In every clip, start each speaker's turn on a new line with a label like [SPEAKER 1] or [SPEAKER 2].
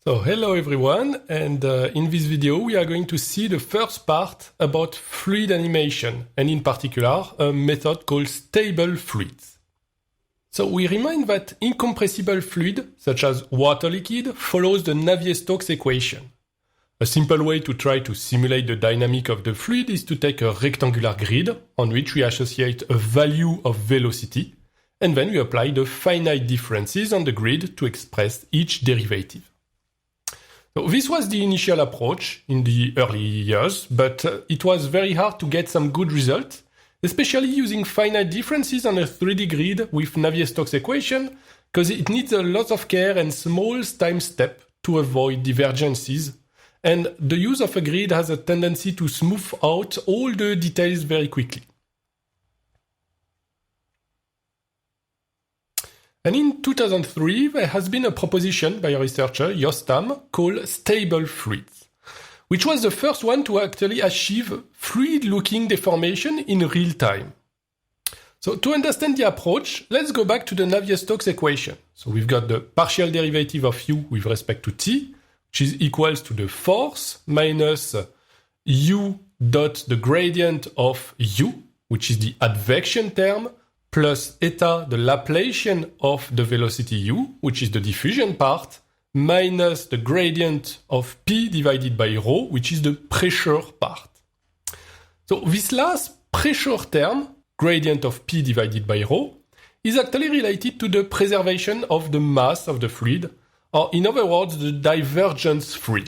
[SPEAKER 1] So hello everyone, and in this video we are going to see the first part about fluid animation, and in particular a method called stable fluids. So we remind that incompressible fluid, such as water liquid, follows the Navier-Stokes equation. A simple way to try to simulate the dynamic of the fluid is to take a rectangular grid on which we associate a value of velocity, and then we apply the finite differences on the grid to express each derivative. So this was the initial approach in the early years, but it was very hard to get some good results, especially using finite differences on a 3D grid with Navier-Stokes equation, because it needs a lot of care and small time step to avoid divergences, and the use of a grid has a tendency to smooth out all the details very quickly. And in 2003, there has been a proposition by a researcher, Jos Tam, called stable fluids, which was the first one to actually achieve fluid-looking deformation in real time. So to understand the approach, let's go back to the Navier-Stokes equation. So we've got the partial derivative of u with respect to t, which is equals to the force minus u dot the gradient of u, which is the advection term, plus eta, the Laplacian of the velocity u, which is the diffusion part, minus the gradient of p divided by rho, which is the pressure part. So this last pressure term, gradient of p divided by rho, is actually related to the preservation of the mass of the fluid, or in other words, the divergence free.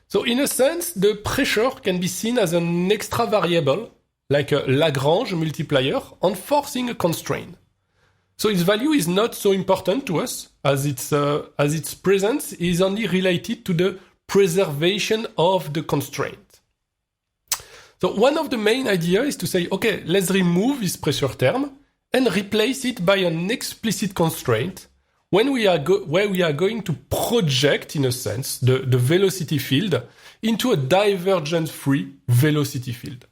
[SPEAKER 1] So in a sense, the pressure can be seen as an extra variable, like a Lagrange multiplier, enforcing a constraint. So its value is not so important to us, as its presence is only related to the preservation of the constraint. So one of the main ideas is to say, okay, let's remove this pressure term and replace it by an explicit constraint where we are going to project, in a sense, the velocity field into a divergence-free velocity field.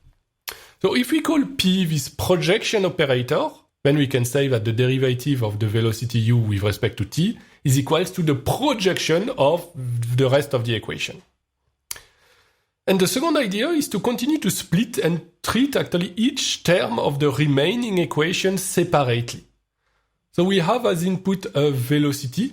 [SPEAKER 1] So if we call p this projection operator, then we can say that the derivative of the velocity u with respect to t is equals to the projection of the rest of the equation. And the second idea is to continue to split and treat actually each term of the remaining equation separately. So we have as input a velocity,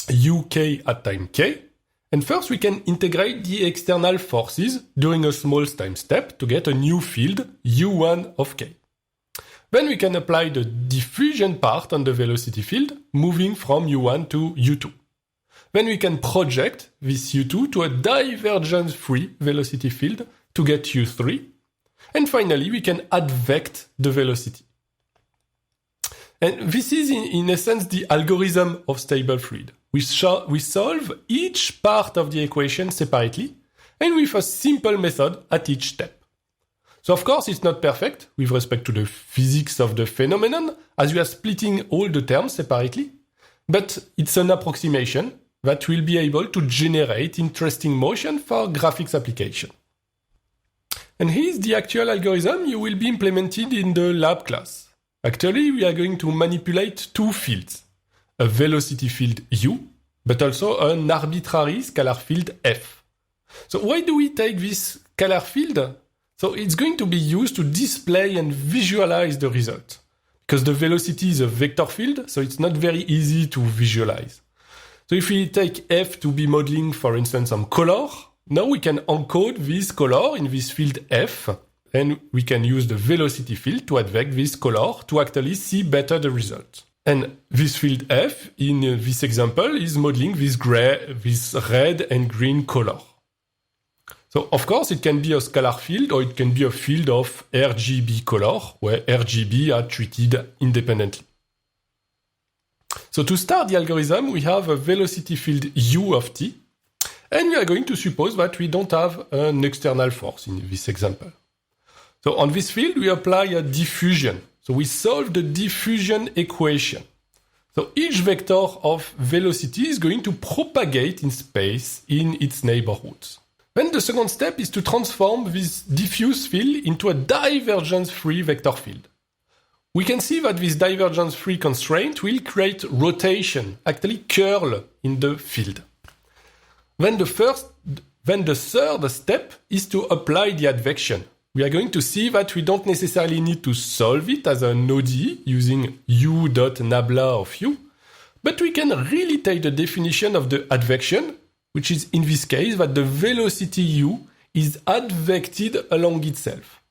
[SPEAKER 1] uk at time k, and first we can integrate the external forces during a small time step to get a new field, u1 of k. Then we can apply the diffusion part on the velocity field, moving from u1 to u2. Then we can project this u2 to a divergence-free velocity field to get u3. And finally, we can advect the velocity. And this is, in essence, the algorithm of stable fluid. We solve each part of the equation separately, and with a simple method at each step. So of course it's not perfect with respect to the physics of the phenomenon, as we are splitting all the terms separately, but it's an approximation that will be able to generate interesting motion for graphics application. And here is the actual algorithm you will be implemented in the lab class. Actually, we are going to manipulate two fields. A velocity field u, but also an arbitrary scalar field f. So why do we take this scalar field? So it's going to be used to display and visualize the result. Because the velocity is a vector field, so it's not very easy to visualize. So if we take f to be modeling, for instance, some color, now we can encode this color in this field f, and we can use the velocity field to advect this color to actually see better the result. And this field f, in this example, is modeling this red and green color. So, of course, it can be a scalar field, or it can be a field of RGB color, where RGB are treated independently. So to start the algorithm, we have a velocity field u of t, and we are going to suppose that we don't have an external force in this example. So on this field, we apply a diffusion. So we solve the diffusion equation. So each vector of velocity is going to propagate in space in its neighborhoods. Then the second step is to transform this diffuse field into a divergence-free vector field. We can see that this divergence-free constraint will create rotation, actually curl in the field. Then the third step is to apply the advection. We are going to see that we don't necessarily need to solve it as an ODE using u.nabla of u, but we can really take the definition of the advection, which is in this case that the velocity u is advected along itself.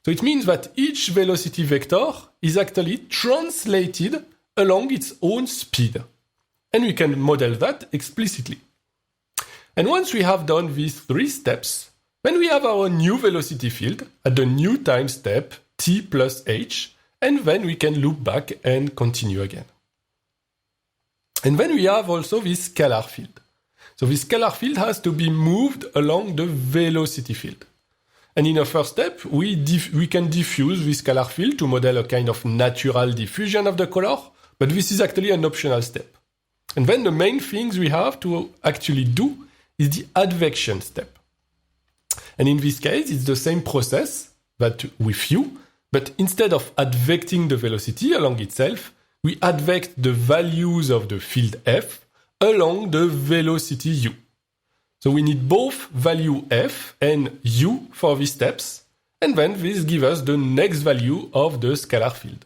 [SPEAKER 1] So it means that each velocity vector is actually translated along its own speed. And we can model that explicitly. And once we have done these three steps, then we have our new velocity field at the new time step t plus h, and then we can loop back and continue again. And then we have also this scalar field. So this scalar field has to be moved along the velocity field. And in a first step, we can diffuse this scalar field to model a kind of natural diffusion of the color, but this is actually an optional step. And then the main things we have to actually do is the advection step. And in this case, it's the same process that with u, but instead of advecting the velocity along itself, we advect the values of the field f along the velocity u. So we need both value f and u for these steps, and then this gives us the next value of the scalar field.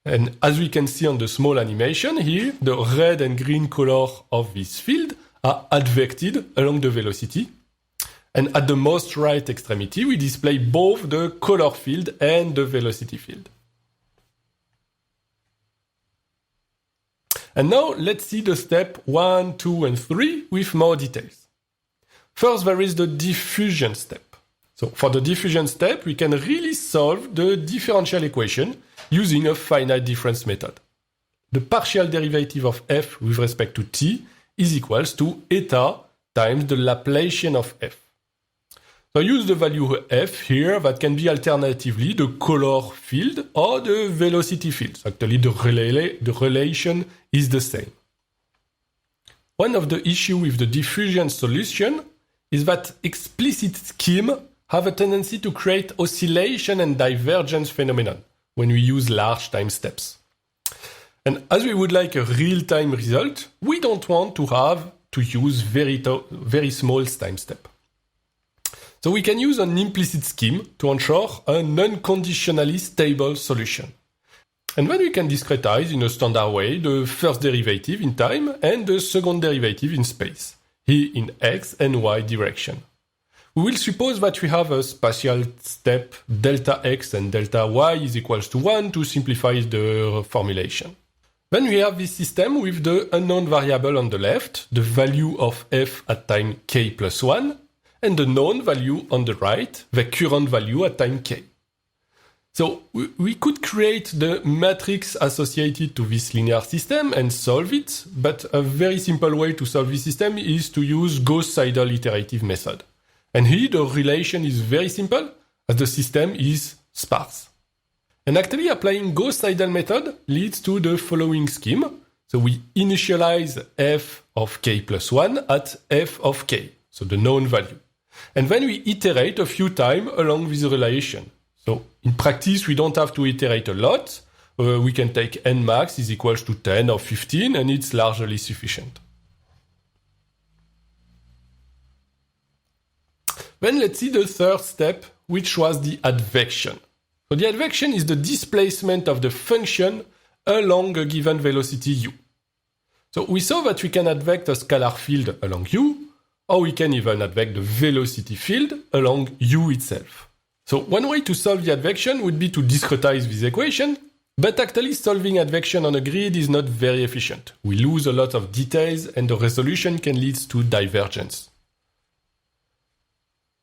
[SPEAKER 1] And as we can see on the small animation here, the red and green color of this field are advected along the velocity. And at the most right extremity, we display both the color field and the velocity field. And now let's see the step 1, 2, and 3 with more details. First, there is the diffusion step. So for the diffusion step, we can really solve the differential equation using a finite difference method. The partial derivative of f with respect to t is equals to eta times the Laplacian of f. So I use the value f here that can be alternatively the color field or the velocity field. So actually the relation is the same. One of the issues with the diffusion solution is that explicit scheme have a tendency to create oscillation and divergence phenomenon when we use large time steps. And as we would like a real-time result, we don't want to have to use very small time step. So we can use an implicit scheme to ensure an unconditionally stable solution. And then we can discretize in a standard way the first derivative in time and the second derivative in space, here in x and y direction. We will suppose that we have a spatial step delta x and delta y is equals to 1 to simplify the formulation. Then we have this system with the unknown variable on the left, the value of f at time k plus 1, and the known value on the right, the current value at time k. So we could create the matrix associated to this linear system and solve it, but a very simple way to solve this system is to use Gauss-Seidel iterative method. And here the relation is very simple, as the system is sparse. And actually applying Gauss-Seidel method leads to the following scheme. So we initialize f of k plus 1 at f of k, so the known value. And then we iterate a few times along this relation. So in practice, we don't have to iterate a lot. We can take n max is equals to 10 or 15, and it's largely sufficient. Then let's see the third step, which was the advection. So the advection is the displacement of the function along a given velocity u. So we saw that we can advect a scalar field along u, or we can even advect the velocity field along u itself. So one way to solve the advection would be to discretize this equation, but actually solving advection on a grid is not very efficient. We lose a lot of details and the resolution can lead to divergence.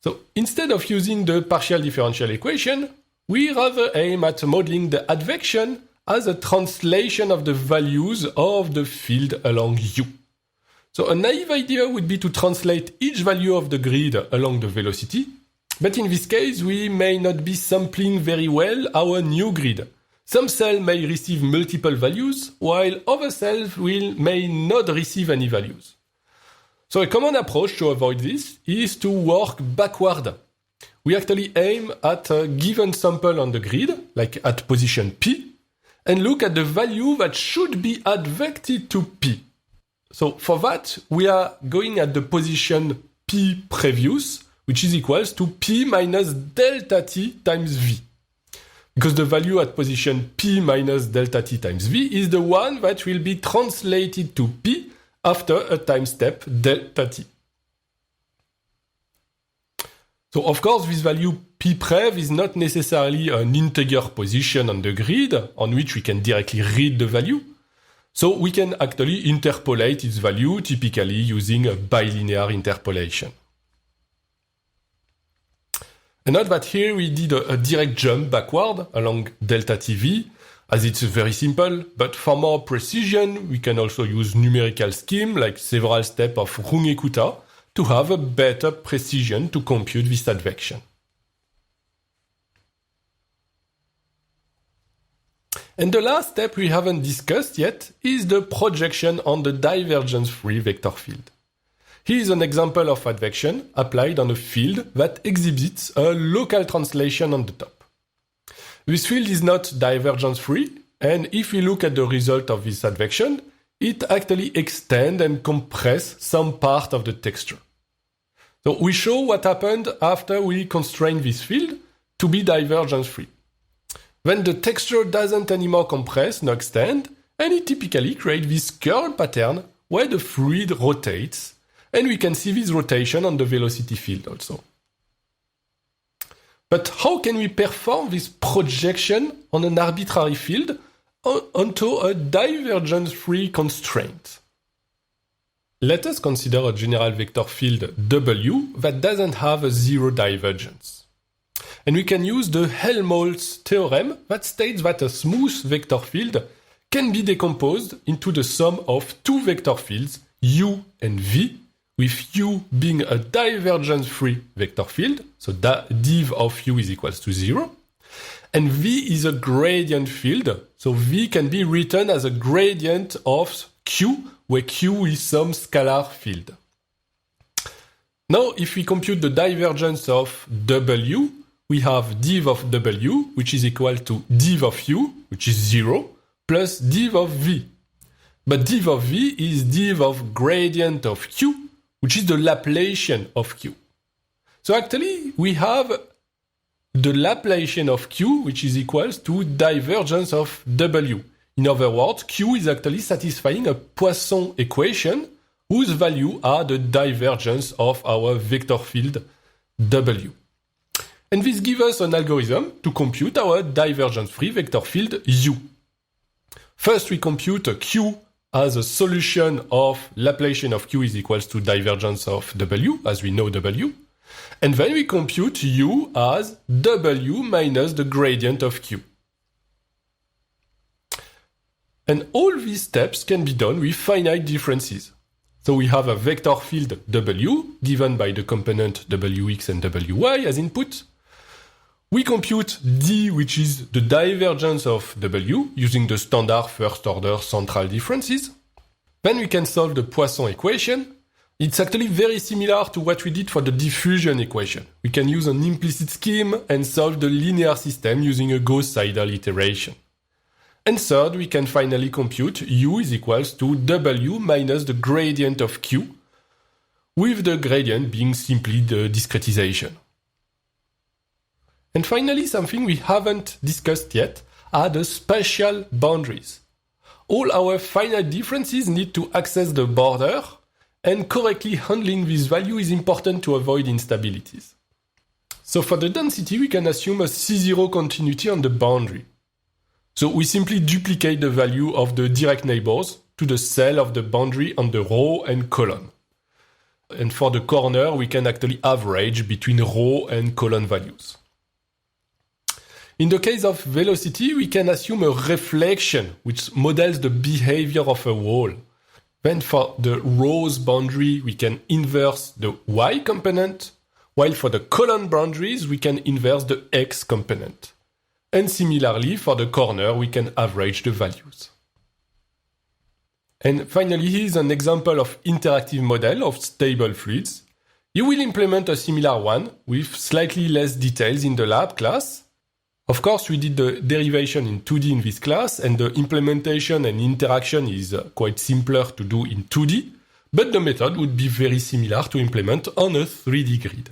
[SPEAKER 1] So instead of using the partial differential equation, we rather aim at modeling the advection as a translation of the values of the field along u. So a naive idea would be to translate each value of the grid along the velocity, but in this case we may not be sampling very well our new grid. Some cells may receive multiple values, while other cells may not receive any values. So a common approach to avoid this is to work backward. We actually aim at a given sample on the grid, like at position P, and look at the value that should be advected to P. So for that, we are going at the position P previous, which is equals to P minus delta T times V. Because the value at position P minus delta T times V is the one that will be translated to P after a time step delta T. So of course, this value pprev is not necessarily an integer position on the grid on which we can directly read the value. So we can actually interpolate its value, typically using a bilinear interpolation. And note that here we did a direct jump backward along delta TV, as it's very simple, but for more precision, we can also use numerical scheme like several steps of Runge-Kutta to have a better precision to compute this advection. And the last step we haven't discussed yet is the projection on the divergence-free vector field. Here is an example of advection applied on a field that exhibits a local translation on the top. This field is not divergence-free, and if we look at the result of this advection, it actually extends and compresses some part of the texture. So we show what happened after we constrain this field to be divergence-free. Then the texture doesn't anymore compress nor extend, and it typically creates this curl pattern where the fluid rotates, and we can see this rotation on the velocity field also. But how can we perform this projection on an arbitrary field onto a divergence-free constraint? Let us consider a general vector field W that doesn't have a zero divergence. And we can use the Helmholtz theorem that states that a smooth vector field can be decomposed into the sum of two vector fields, U and V, with U being a divergence-free vector field, so div of U is equals to 0, and V is a gradient field, so V can be written as a gradient of Q, where Q is some scalar field. Now, if we compute the divergence of W, we have div of W, which is equal to div of U, which is 0, plus div of V. But div of V is div of gradient of Q, which is the Laplacian of Q. So actually, we have the Laplacian of Q, which is equal to divergence of W. In other words, Q is actually satisfying a Poisson equation whose value are the divergence of our vector field W. And this gives us an algorithm to compute our divergence-free vector field U. First, we compute Q as a solution of Laplacian of Q is equals to divergence of W, as we know W. And then we compute U as W minus the gradient of Q. And all these steps can be done with finite differences. So we have a vector field W, given by the component Wx and Wy as input. We compute D, which is the divergence of W, using the standard first-order central differences. Then we can solve the Poisson equation. It's actually very similar to what we did for the diffusion equation. We can use an implicit scheme and solve the linear system using a Gauss-Seidel iteration. And third, we can finally compute U is equals to W minus the gradient of Q, with the gradient being simply the discretization. And finally, something we haven't discussed yet are the spatial boundaries. All our finite differences need to access the border, and correctly handling this value is important to avoid instabilities. So for the density, we can assume a C0 continuity on the boundary. So we simply duplicate the value of the direct neighbors to the cell of the boundary on the row and column. And for the corner, we can actually average between row and column values. In the case of velocity, we can assume a reflection, which models the behavior of a wall. Then for the rows boundary, we can inverse the y component, while for the column boundaries, we can inverse the x component. And similarly, for the corner, we can average the values. And finally, here is an example of interactive model of stable fluids. You will implement a similar one with slightly less details in the lab class. Of course, we did the derivation in 2D in this class, and the implementation and interaction is quite simpler to do in 2D, but the method would be very similar to implement on a 3D grid.